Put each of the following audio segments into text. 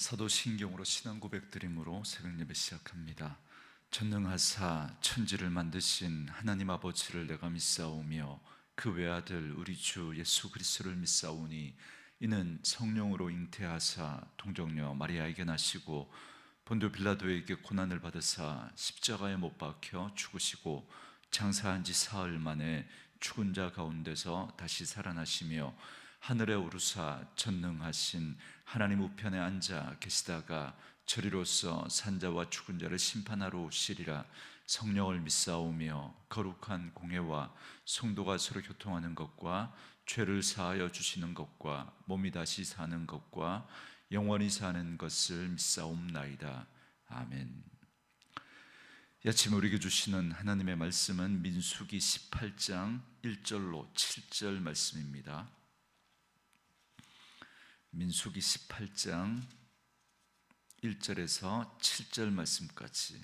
사도신경으로 신앙 고백드림으로 새벽 예배 시작합니다. 전능하사 천지를 만드신 하나님 아버지를 내가 믿사오며 그 외아들 우리 주 예수 그리스도를 믿사오니 이는 성령으로 잉태하사 동정녀 마리아에게 나시고 본dio 빌라도에게 고난을 받으사 십자가에 못 박혀 죽으시고 장사한 지 사흘 만에 죽은 자 가운데서 다시 살아나시며 하늘에 오르사 전능하신 하나님 우편에 앉아 계시다가 저리로서 산자와 죽은 자를 심판하러 오시리라. 성령을 믿사오며 거룩한 공회와 성도가 서로 교통하는 것과 죄를 사하여 주시는 것과 몸이 다시 사는 것과 영원히 사는 것을 믿사옵나이다. 아멘. 이 아침 우리에게 주시는 하나님의 말씀은 민수기 18장 1절로 7절 말씀입니다. 민수기 18장 1절에서 7절 말씀까지.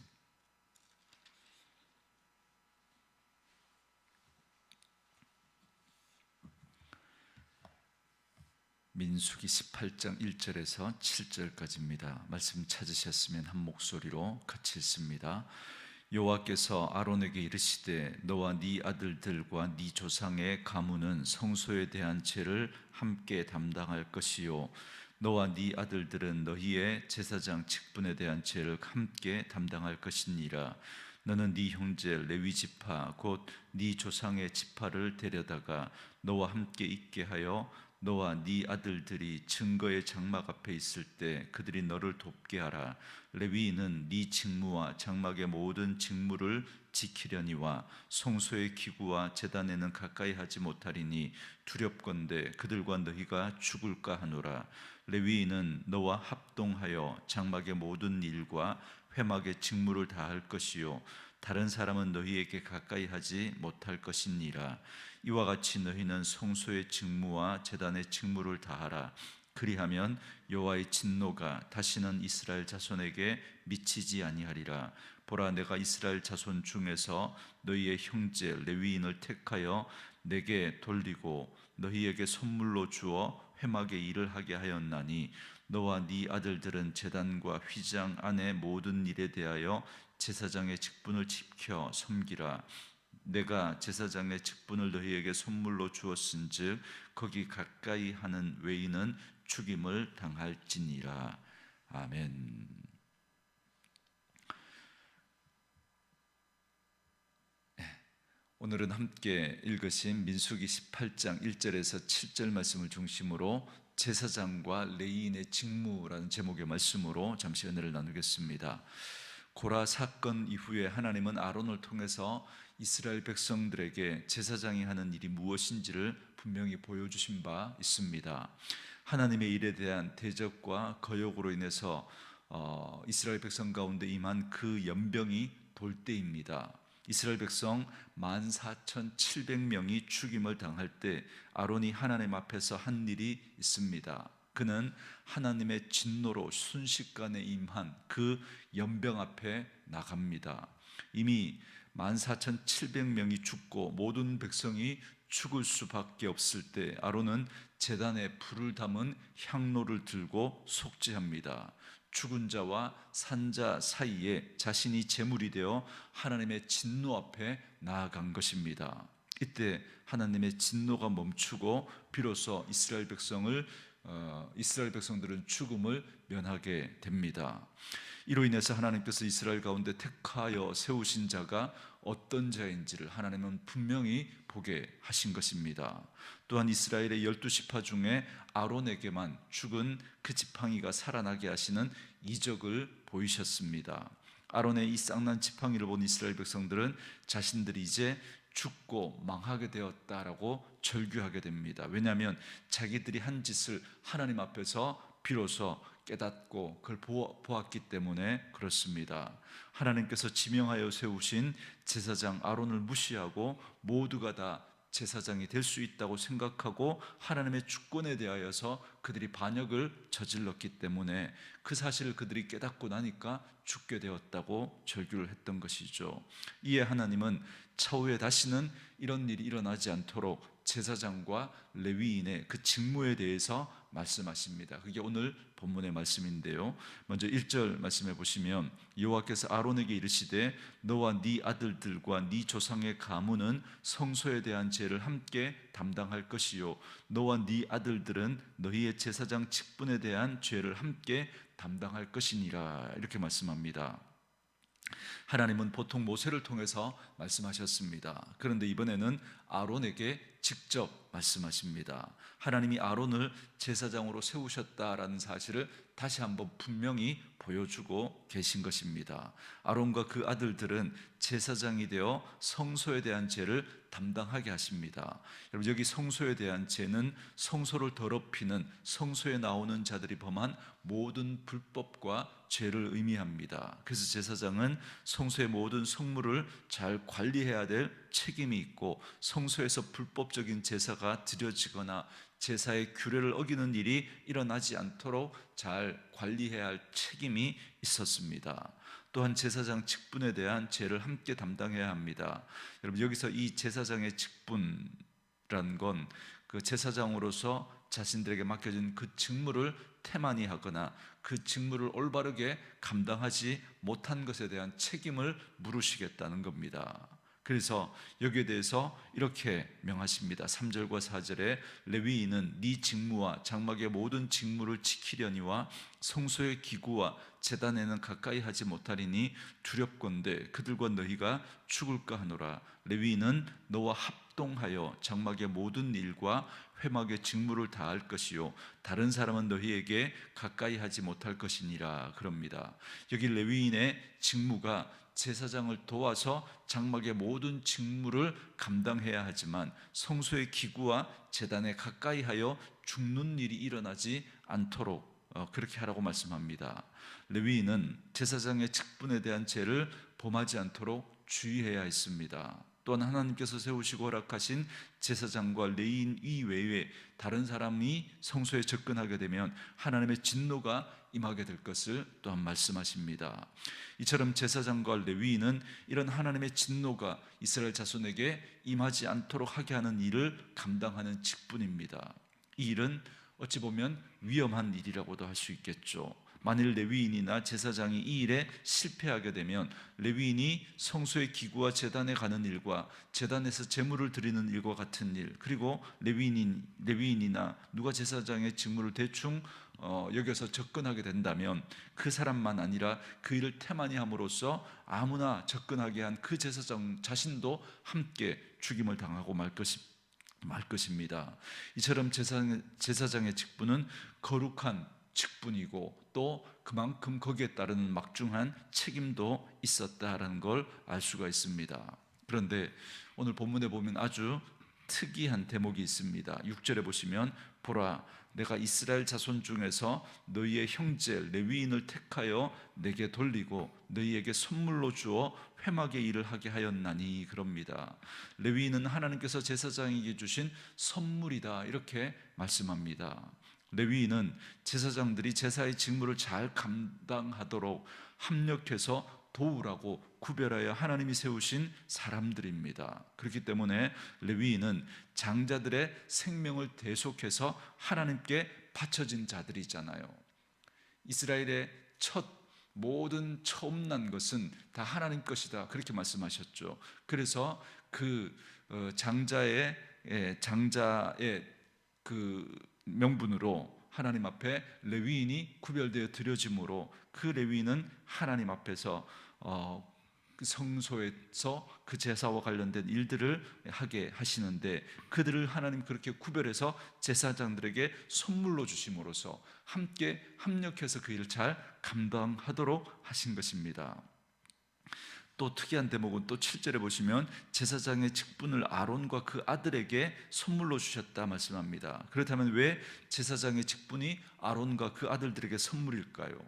민수기 18장 1절에서 7절까지입니다. 말씀 찾으셨으면 한 목소리로 같이 읽습니다. 여호와께서 아론에게 이르시되 너와 네 아들들과 네 조상의 가문은 성소에 대한 죄를 함께 담당할 것이요 너와 네 아들들은 너희의 제사장 직분에 대한 죄를 함께 담당할 것이니라. 너는 네 형제 레위 지파 곧 네 조상의 지파를 데려다가 너와 함께 있게 하여 너와 네 아들들이 증거의 장막 앞에 있을 때 그들이 너를 돕게 하라. 레위인은 네 직무와 장막의 모든 직무를 지키려니와 성소의 기구와 제단에는 가까이 하지 못하리니 두렵건대 그들과 너희가 죽을까 하노라. 레위인은 너와 합동하여 장막의 모든 일과 회막의 직무를 다할 것이요 다른 사람은 너희에게 가까이 하지 못할 것이니라. 이와 같이 너희는 성소의 직무와 제단의 직무를 다하라. 그리하면 여호와의 진노가 다시는 이스라엘 자손에게 미치지 아니하리라. 보라, 내가 이스라엘 자손 중에서 너희의 형제 레위인을 택하여 내게 돌리고 너희에게 선물로 주어 회막의 일을 하게 하였나니 너와 네 아들들은 제단과 휘장 안의 모든 일에 대하여 제사장의 직분을 지켜 섬기라. 내가 제사장의 직분을 너희에게 선물로 주었은즉 거기 가까이 하는 외인은 죽임을 당할지니라. 아멘. 오늘은 함께 읽으신 민수기 18장 1절에서 7절 말씀을 중심으로 제사장과 레위인의 직무라는 제목의 말씀으로 잠시 은혜를 나누겠습니다. 고라 사건 이후에 하나님은 아론을 통해서 이스라엘 백성들에게 제사장이 하는 일이 무엇인지를 분명히 보여주신 바 있습니다. 하나님의 일에 대한 대적과 거역으로 인해서 이스라엘 백성 가운데 임한 그 연병이 돌 때입니다. 이스라엘 백성 14,700명이 죽임을 당할 때 아론이 하나님 앞에서 한 일이 있습니다. 그는 하나님의 진노로 순식간에 임한 그 연병 앞에 나갑니다. 이미 14,700명이 죽고 모든 백성이 죽을 수밖에 없을 때 아론은 제단에 불을 담은 향로를 들고 속죄합니다. 죽은 자와 산자 사이에 자신이 제물이 되어 하나님의 진노 앞에 나아간 것입니다. 이때 하나님의 진노가 멈추고 비로소 이스라엘 백성들은 죽음을 면하게 됩니다. 이로 인해서 하나님께서 이스라엘 가운데 택하여 세우신 자가 어떤 자인지를 하나님은 분명히 보게 하신 것입니다. 또한 이스라엘의 12지파 중에 아론에게만 죽은 그 지팡이가 살아나게 하시는 이적을 보이셨습니다. 아론의 이 쌍난 지팡이를 본 이스라엘 백성들은 자신들이 이제 죽고 망하게 되었다라고 절규하게 됩니다. 왜냐하면 자기들이 한 짓을 하나님 앞에서 비로소 깨닫고 그걸 보았기 때문에 그렇습니다. 하나님께서 지명하여 세우신 제사장 아론을 무시하고 모두가 다 제사장이 될 수 있다고 생각하고 하나님의 주권에 대하여서 그들이 반역을 저질렀기 때문에 그 사실을 그들이 깨닫고 나니까 죽게 되었다고 절규를 했던 것이죠. 이에 하나님은 차후에 다시는 이런 일이 일어나지 않도록 제사장과 레위인의 그 직무에 대해서 말씀하십니다. 그게 오늘 본문의 말씀인데요. 먼저 1절 말씀해 보시면 여호와께서 아론에게 이르시되 너와 네 아들들과 네 조상의 가문은 성소에 대한 죄를 함께 담당할 것이요 너와 네 아들들은 너희의 제사장 직분에 대한 죄를 함께 담당할 것이니라 이렇게 말씀합니다. 하나님은 보통 모세를 통해서 말씀하셨습니다. 그런데 이번에는 아론에게 직접 말씀하십니다. 하나님이 아론을 제사장으로 세우셨다라는 사실을 다시 한번 분명히 보여주고 계신 것입니다. 아론과 그 아들들은 제사장이 되어 성소에 대한 죄를 담당하게 하십니다. 여러분, 여기 성소에 대한 죄는 성소를 더럽히는 성소에 나오는 자들이 범한 모든 불법과 죄를 의미합니다. 그래서 제사장은 성소의 모든 성물을 잘 관리해야 될 책임이 있고 성소에서 불법적인 제사가 드려지거나 제사의 규례를 어기는 일이 일어나지 않도록 잘 관리해야 할 책임이 있었습니다. 또한 제사장 직분에 대한 죄를 함께 담당해야 합니다. 여러분, 여기서 이 제사장의 직분이란 건 그 제사장으로서 자신들에게 맡겨진 그 직무를 태만히 하거나 그 직무를 올바르게 감당하지 못한 것에 대한 책임을 물으시겠다는 겁니다. 그래서 여기에 대해서 이렇게 명하십니다. 3절과 4절에 레위인은 네 직무와 장막의 모든 직무를 지키려니와 성소의 기구와 제단에는 가까이 하지 못하리니 두렵건대 그들과 너희가 죽을까 하노라. 레위인은 너와 합동하여 장막의 모든 일과 회막의 직무를 다할 것이요 다른 사람은 너희에게 가까이 하지 못할 것이니라 그럽니다. 여기 레위인의 직무가 제사장을 도와서 장막의 모든 직무를 감당해야 하지만 성소의 기구와 제단에 가까이 하여 죽는 일이 일어나지 않도록 그렇게 하라고 말씀합니다. 레위인은 제사장의 직분에 대한 죄를 범하지 않도록 주의해야 했습니다. 또한 하나님께서 세우시고 허락하신 제사장과 레위인 이외에 다른 사람이 성소에 접근하게 되면 하나님의 진노가 임하게 될 것을 또한 말씀하십니다. 이처럼 제사장과 레위인은 이런 하나님의 진노가 이스라엘 자손에게 임하지 않도록 하게 하는 일을 감당하는 직분입니다. 이 일은 어찌 보면 위험한 일이라고도 할 수 있겠죠. 만일 레위인이나 제사장이 이 일에 실패하게 되면 레위인이 성소의 기구와 제단에 가는 일과 제단에서 제물을 드리는 일과 같은 일, 그리고 레위인이나 누가 제사장의 직무를 대충 여기서 접근하게 된다면 그 사람만 아니라 그 일을 태만히 함으로써 아무나 접근하게 한 그 제사장 자신도 함께 죽임을 당하고 말 것입니다. 이처럼 제사장의 직분은 거룩한 직분이고 또 그만큼 거기에 따른 막중한 책임도 있었다라는 걸 알 수가 있습니다. 그런데 오늘 본문에 보면 아주 특이한 대목이 있습니다. 6절에 보시면 보라 내가 이스라엘 자손 중에서 너희의 형제 레위인을 택하여 내게 돌리고 너희에게 선물로 주어 회막의 일을 하게 하였나니 그럽니다. 레위인은 하나님께서 제사장에게 주신 선물이다 이렇게 말씀합니다. 레위인은 제사장들이 제사의 직무를 잘 감당하도록 합력해서 도우라고 구별하여 하나님이 세우신 사람들입니다. 그렇기 때문에 레위인은 장자들의 생명을 대속해서 하나님께 바쳐진 자들이잖아요. 이스라엘의 첫 모든 처음 난 것은 다 하나님 것이다 그렇게 말씀하셨죠. 그래서 그 장자의 그 명분으로 하나님 앞에 레위인이 구별되어 드려짐으로 그 레위인은 하나님 앞에서 그 성소에서 그 제사와 관련된 일들을 하게 하시는데 그들을 하나님 그렇게 구별해서 제사장들에게 선물로 주심으로써 함께 합력해서 그 일을 잘 감당하도록 하신 것입니다. 또 특이한 대목은 또 7절에 보시면 제사장의 직분을 아론과 그 아들에게 선물로 주셨다 말씀합니다. 그렇다면 왜 제사장의 직분이 아론과 그 아들들에게 선물일까요?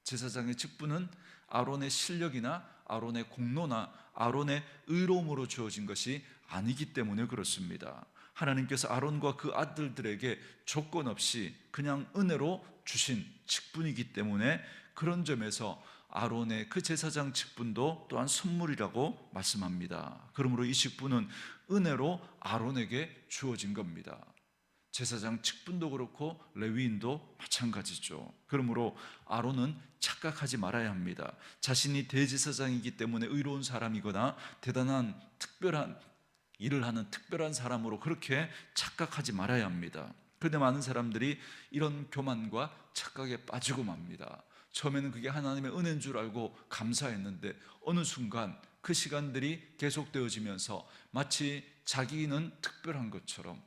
제사장의 직분은 아론의 실력이나 아론의 공로나 아론의 의로움으로 주어진 것이 아니기 때문에 그렇습니다. 하나님께서 아론과 그 아들들에게 조건 없이 그냥 은혜로 주신 직분이기 때문에 그런 점에서 아론의 그 제사장 직분도 또한 선물이라고 말씀합니다. 그러므로 이 직분은 은혜로 아론에게 주어진 겁니다. 제사장 직분도 그렇고 레위인도 마찬가지죠. 그러므로 아론은 착각하지 말아야 합니다. 자신이 대제사장이기 때문에 의로운 사람이거나 대단한 특별한 일을 하는 특별한 사람으로 그렇게 착각하지 말아야 합니다. 그런데 많은 사람들이 이런 교만과 착각에 빠지고 맙니다. 처음에는 그게 하나님의 은혜인 줄 알고 감사했는데 어느 순간 그 시간들이 계속되어지면서 마치 자기는 특별한 것처럼,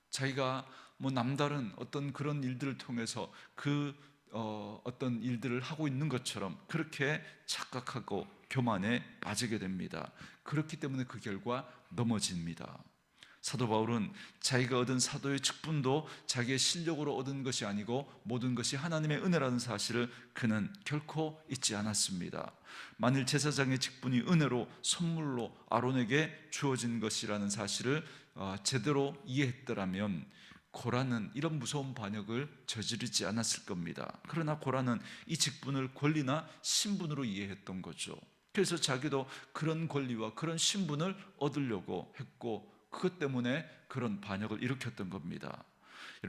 자기가 남다른 어떤 그런 일들을 통해서 어떤 일들을 하고 있는 것처럼 그렇게 착각하고 교만에 빠지게 됩니다. 그렇기 때문에 그 결과 넘어집니다. 사도 바울은 자기가 얻은 사도의 직분도 자기의 실력으로 얻은 것이 아니고 모든 것이 하나님의 은혜라는 사실을 그는 결코 잊지 않았습니다. 만일 제사장의 직분이 은혜로 선물로 아론에게 주어진 것이라는 사실을 제대로 이해했더라면 고라는 이런 무서운 반역을 저지르지 않았을 겁니다. 그러나 고라는 이 직분을 권리나 신분으로 이해했던 거죠. 그래서 자기도 그런 권리와 그런 신분을 얻으려고 했고 그것 때문에 그런 반역을 일으켰던 겁니다.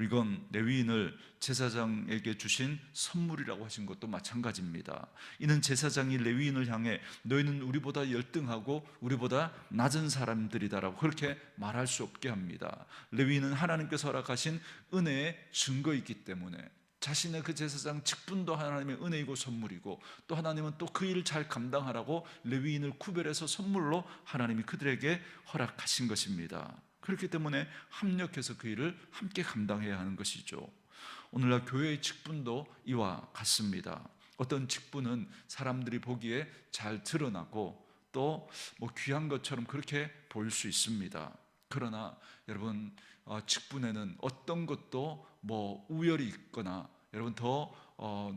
이건 레위인을 제사장에게 주신 선물이라고 하신 것도 마찬가지입니다. 이는 제사장이 레위인을 향해 너희는 우리보다 열등하고 우리보다 낮은 사람들이다라고 그렇게 말할 수 없게 합니다. 레위인은 하나님께서 허락하신 은혜의 증거이기 때문에 자신의 그 제사장 직분도 하나님의 은혜이고 선물이고 또 하나님은 또 그 일을 잘 감당하라고 레위인을 구별해서 선물로 하나님이 그들에게 허락하신 것입니다. 그렇기 때문에 합력해서 그 일을 함께 감당해야 하는 것이죠. 오늘날 교회의 직분도 이와 같습니다. 어떤 직분은 사람들이 보기에 잘 드러나고 또 귀한 것처럼 그렇게 보일 수 있습니다. 그러나 여러분, 직분에는 어떤 것도 우열이 있거나 여러분 더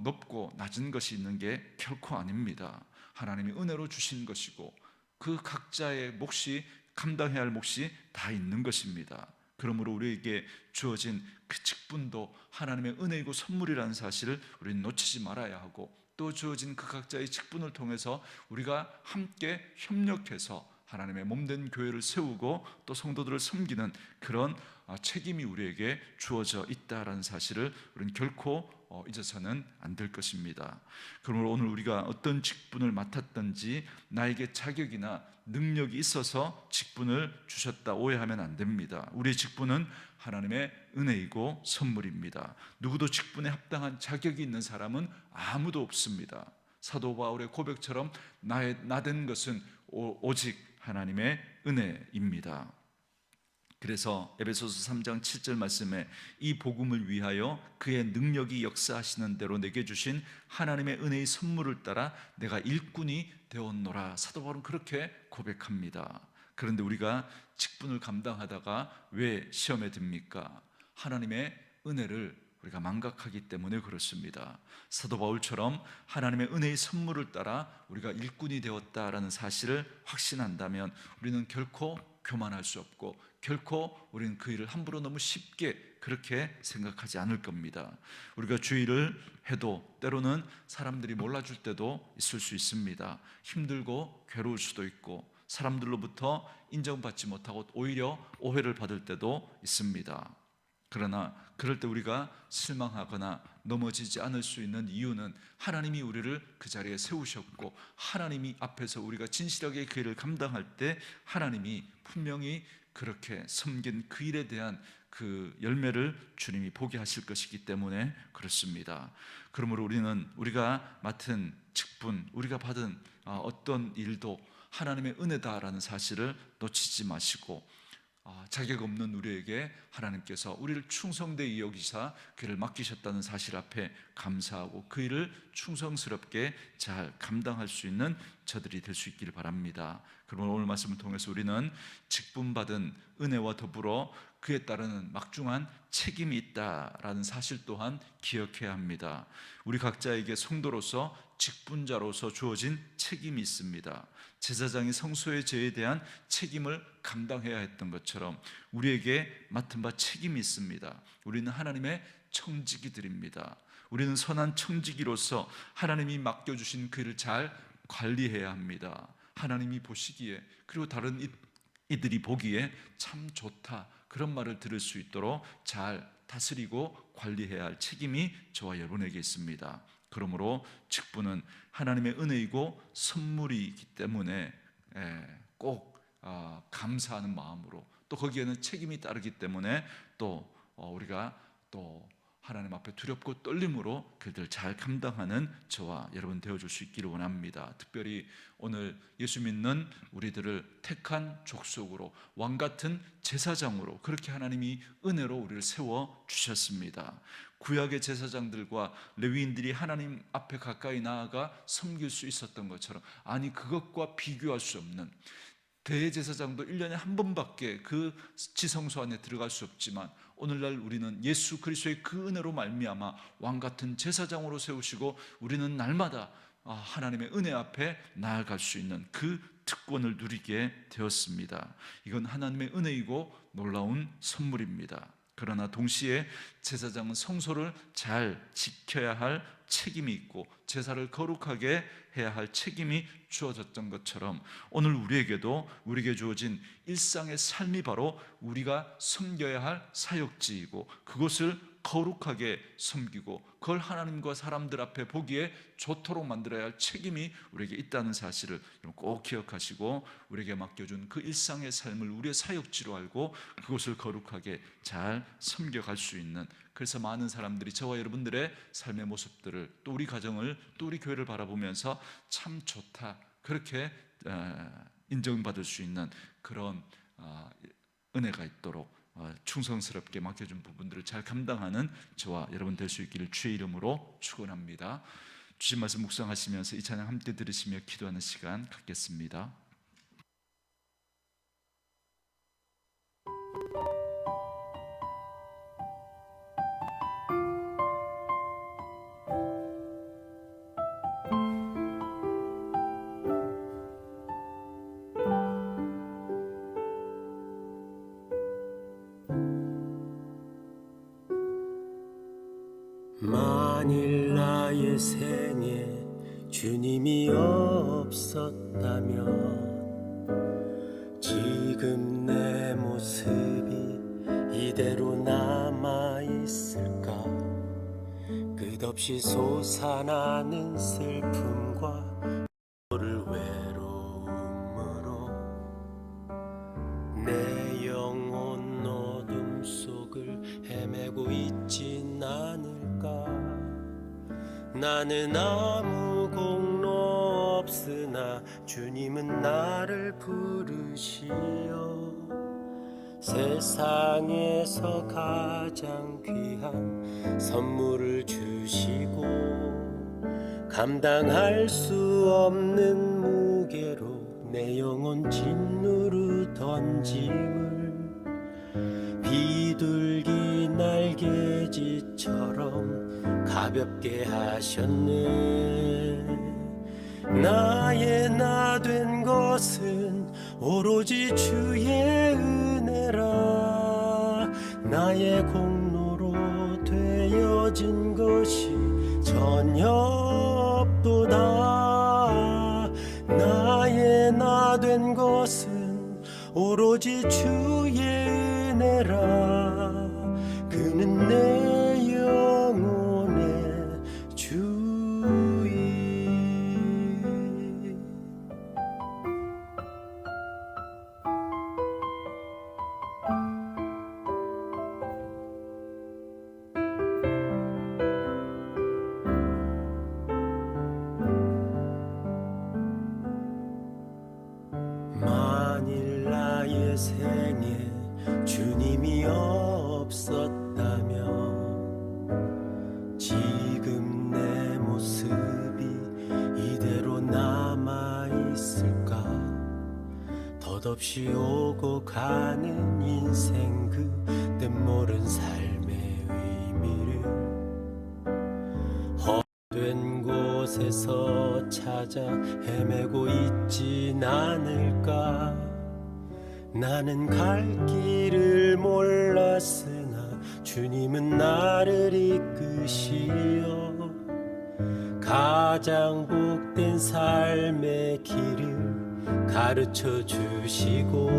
높고 낮은 것이 있는 게 결코 아닙니다. 하나님이 은혜로 주신 것이고 그 각자의 몫이, 감당해야 할 몫이 다 있는 것입니다. 그러므로 우리에게 주어진 그 직분도 하나님의 은혜이고 선물이라는 사실을 우리는 놓치지 말아야 하고, 또 주어진 그 각자의 직분을 통해서 우리가 함께 협력해서 하나님의 몸된 교회를 세우고 또 성도들을 섬기는 그런 책임이 우리에게 주어져 있다라는 사실을 우리는 결코 잊어서는 안 될 것입니다. 그러므로 오늘 우리가 어떤 직분을 맡았든지 나에게 자격이나 능력이 있어서 직분을 주셨다 오해하면 안 됩니다. 우리의 직분은 하나님의 은혜이고 선물입니다. 누구도 직분에 합당한 자격이 있는 사람은 아무도 없습니다. 사도 바울의 고백처럼 나된 것은 오직 하나님의 은혜입니다. 그래서 에베소서 3장 7절 말씀에 이 복음을 위하여 그의 능력이 역사하시는 대로 내게 주신 하나님의 은혜의 선물을 따라 내가 일꾼이 되었노라. 사도 바울은 그렇게 고백합니다. 그런데 우리가 직분을 감당하다가 왜 시험에 듭니까? 하나님의 은혜를 우리가 망각하기 때문에 그렇습니다. 사도 바울처럼 하나님의 은혜의 선물을 따라 우리가 일꾼이 되었다라는 사실을 확신한다면 우리는 결코 교만할 수 없고 결코 우리는 그 일을 함부로 너무 쉽게 그렇게 생각하지 않을 겁니다. 우리가 주의를 해도 때로는 사람들이 몰라줄 때도 있을 수 있습니다. 힘들고 괴로울 수도 있고 사람들로부터 인정받지 못하고 오히려 오해를 받을 때도 있습니다. 그러나 그럴 때 우리가 실망하거나 넘어지지 않을 수 있는 이유는 하나님이 우리를 그 자리에 세우셨고 하나님이 앞에서 우리가 진실하게 그 일을 감당할 때 하나님이 분명히 그렇게 섬긴 그 일에 대한 그 열매를 주님이 보게 하실 것이기 때문에 그렇습니다. 그러므로 우리는 우리가 맡은 직분, 우리가 받은 어떤 일도 하나님의 은혜다라는 사실을 놓치지 마시고 자격 없는 우리에게 하나님께서 우리를 충성되이 여기사 그 일을 맡기셨다는 사실 앞에 감사하고 그 일을 충성스럽게 잘 감당할 수 있는 저들이 될 수 있기를 바랍니다. 그러면 오늘 말씀을 통해서 우리는 직분받은 은혜와 더불어 그에 따르는 막중한 책임이 있다라는 사실 또한 기억해야 합니다. 우리 각자에게 성도로서 직분자로서 주어진 책임이 있습니다. 제사장이 성소의 죄에 대한 책임을 감당해야 했던 것처럼 우리에게 맡은 바 책임이 있습니다. 우리는 하나님의 청지기들입니다. 우리는 선한 청지기로서 하나님이 맡겨주신 그 일을 잘 관리해야 합니다. 하나님이 보시기에, 그리고 다른 이들이 보기에 참 좋다, 그런 말을 들을 수 있도록 잘 다스리고 관리해야 할 책임이 저와 여러분에게 있습니다. 그러므로 직분은 하나님의 은혜이고 선물이기 때문에 꼭 감사하는 마음으로, 또 거기에는 책임이 따르기 때문에 또 우리가 또 하나님 앞에 두렵고 떨림으로 그들 잘 감당하는 저와 여러분 되어줄 수 있기를 원합니다. 특별히 오늘 예수 믿는 우리들을 택한 족속으로, 왕같은 제사장으로 그렇게 하나님이 은혜로 우리를 세워주셨습니다. 구약의 제사장들과 레위인들이 하나님 앞에 가까이 나아가 섬길 수 있었던 것처럼, 아니 그것과 비교할 수 없는, 대제사장도 1년에 한 번밖에 그 지성소 안에 들어갈 수 없지만 오늘날 우리는 예수 그리스도의 그 은혜로 말미암아 왕같은 제사장으로 세우시고 우리는 날마다 하나님의 은혜 앞에 나아갈 수 있는 그 특권을 누리게 되었습니다. 이건 하나님의 은혜이고 놀라운 선물입니다. 그러나 동시에 제사장은 성소를 잘 지켜야 할 책임이 있고 제사를 거룩하게 해야 할 책임이 주어졌던 것처럼 오늘 우리에게 주어진 일상의 삶이 바로 우리가 섬겨야 할 사역지이고, 그것을 거룩하게 섬기고 그걸 하나님과 사람들 앞에 보기에 좋도록 만들어야 할 책임이 우리에게 있다는 사실을 꼭 기억하시고, 우리에게 맡겨준 그 일상의 삶을 우리의 사역지로 알고 그것을 거룩하게 잘 섬겨갈 수 있는, 그래서 많은 사람들이 저와 여러분들의 삶의 모습들을, 또 우리 가정을, 또 우리 교회를 바라보면서 참 좋다, 그렇게 인정받을 수 있는 그런 은혜가 있도록 충성스럽게 맡겨준 부분들을 잘 감당하는 저와 여러분 될 수 있기를 주의 이름으로 축원합니다. 주신 말씀 묵상하시면서 이 찬양 함께 들으시며 기도하는 시간 갖겠습니다. 만일 나의 생에 주님이 없었다면 지금 내 모습이 이대로 남아있을까? 끝없이 솟아나는 슬픔과 너를 외로움으로 내 영혼 어둠 속을 헤매고 있진 않을까? 나는 아무 공로 없으나 주님은 나를 부르시어 세상에서 가장 귀한 선물을 주시고 감당할 수 없는 무게로 내 영혼 짓누르 던짐을 비둘기 날개짓처럼 가볍게 하셨네. 나의 나 된 것은 오로지 주의 은혜라. 나의 공로로 되어진 것이 전혀 없도다. 나의 나 된 것은 오로지 주의 은혜라. 그는 내 영혼의 주인. 만일 나의 생에 주님이 없었다면 지금 내 모습이 이대로 남아있을까? 덧없이 오고 가는 인생 그 뜻모른 삶의 의미를 헛된 곳 곳에서 찾아 헤매고 있진 않을까. 나는 갈 길을 몰랐으나 주님은 나를 이끄시어 가장 복된 삶의 길을 가르쳐 주시고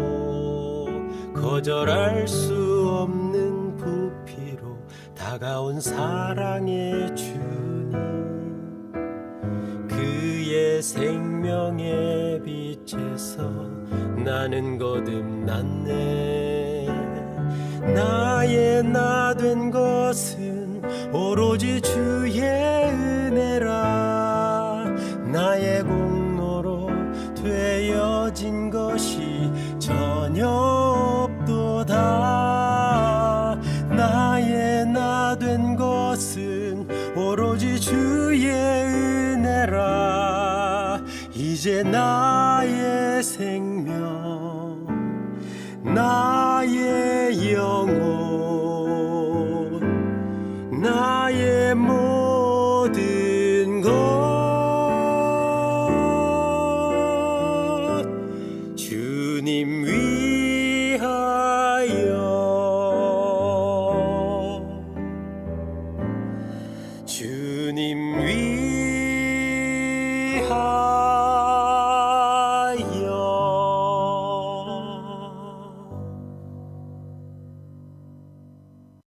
거절할 수 없는 부피로 다가온 사랑의 주님, 그의 생명의 빛에서 나는 거듭났네. 나의 나 된 것은 오로지 주의 은혜라. 나의 공로로 되어진 것이 전혀 없도다. 나의 나 된 것은 오로지 주의 은혜라. 이제 나의 생명, 나의 영혼, 나의 모든 것 주님 위하여, 주님 위하여.